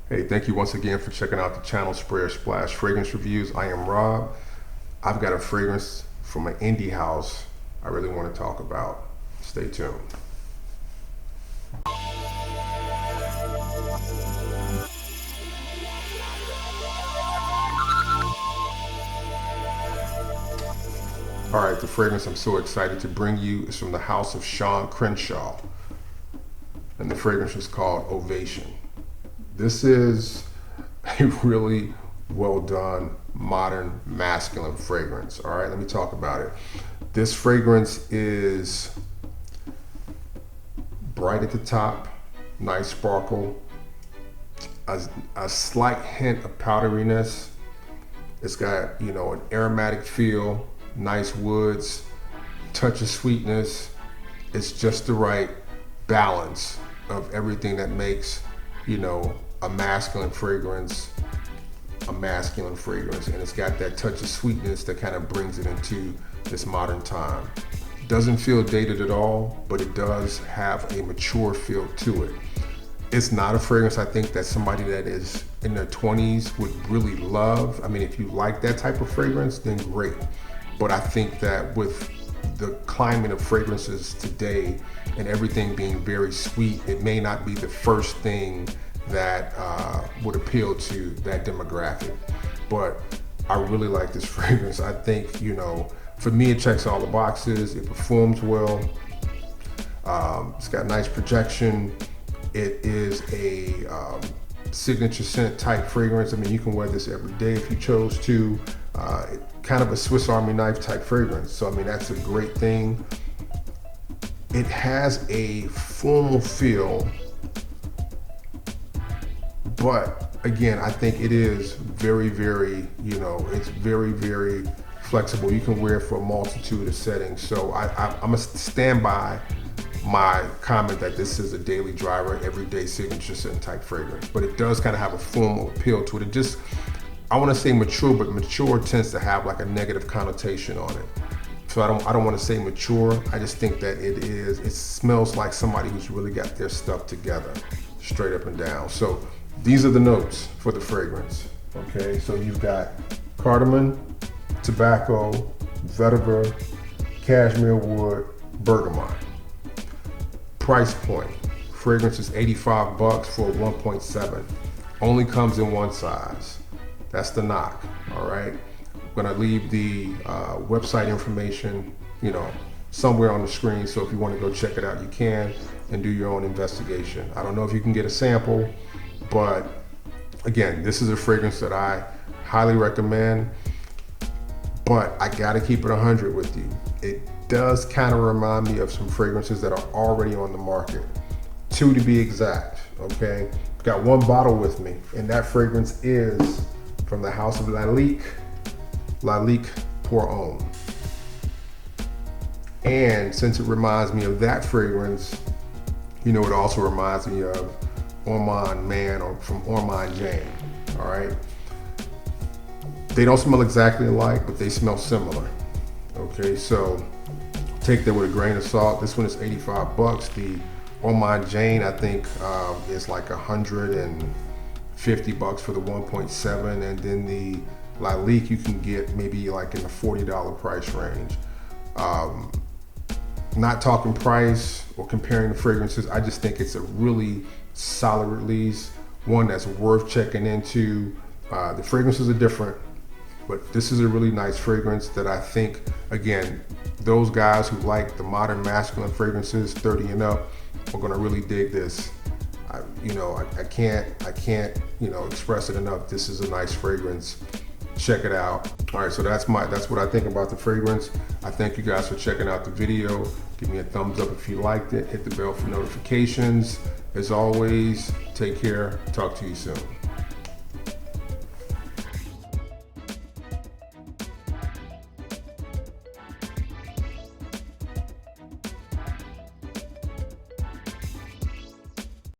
Hey, thank you once again for checking out the channel Sprayer Splash Fragrance Reviews. I am Rob. I've got a fragrance from an indie house I really want to talk about. Stay tuned. All right, the fragrance I'm so excited to bring you is from the house of Shawn Crenshaw, and the fragrance is called Ovation. This is a really well done, modern, masculine fragrance. All right, let me talk about it. This fragrance is bright at the top, nice sparkle, a slight hint of powderiness. It's got, an aromatic feel, nice woods, touch of sweetness. It's just the right balance of everything that makes, a masculine fragrance, and it's got that touch of sweetness that kind of brings it into this modern time. Doesn't feel dated at all, but it does have a mature feel to it. It's not a fragrance I think that somebody that is in their 20s would really love. I mean, if you like that type of fragrance, then great. But I think that with the climate of fragrances today and everything being very sweet, it may not be the first thing that would appeal to that demographic. But I really like this fragrance. I think, for me, it checks all the boxes. It performs well. It's got nice projection. It is a signature scent type fragrance. I mean, you can wear this every day if you chose to. Kind of a Swiss Army knife type fragrance. So, I mean, that's a great thing. It has a formal feel, but again, I think it is very, very, it's very, very flexible. You can wear it for a multitude of settings. So I'm gonna stand by my comment that this is a daily driver, everyday signature scent type fragrance, but it does kind of have a formal appeal to it. I want to say mature, but mature tends to have like a negative connotation on it. So I don't want to say mature. I just think that it smells like somebody who's really got their stuff together, straight up and down. So these are the notes for the fragrance. Okay, so you've got cardamom, tobacco, vetiver, cashmere wood, bergamot. Price point, fragrance is $85 for a 1.7. Only comes in one size. That's the knock, all right? I'm gonna leave the website information, somewhere on the screen, so if you wanna go check it out, you can, and do your own investigation. I don't know if you can get a sample, but again, this is a fragrance that I highly recommend, but I gotta keep it 100 with you. It does kind of remind me of some fragrances that are already on the market. 2 to be exact, okay? Got 1 bottle with me, and that fragrance is from the house of Lalique Pour Homme. And since it reminds me of that fragrance, it also reminds me of Ormond Man, or from Ormond Jane, all right? They don't smell exactly alike, but they smell similar, okay? So take that with a grain of salt. This one is $85. The Ormond Jane, I think, is like $150 for the 1.7, and then the Lalique you can get maybe like in the $40 price range. Not talking price or comparing the fragrances, I just think it's a really solid release, one that's worth checking into. The fragrances are different, but this is a really nice fragrance that I think, again, those guys who like the modern masculine fragrances, 30 and up, are gonna really dig this. I can't express it enough. This is a nice fragrance. Check it out. All right, so that's what I think about the fragrance. I thank you guys for checking out the video. Give me a thumbs up if you liked it. Hit the bell for notifications. As always, take care. Talk to you soon.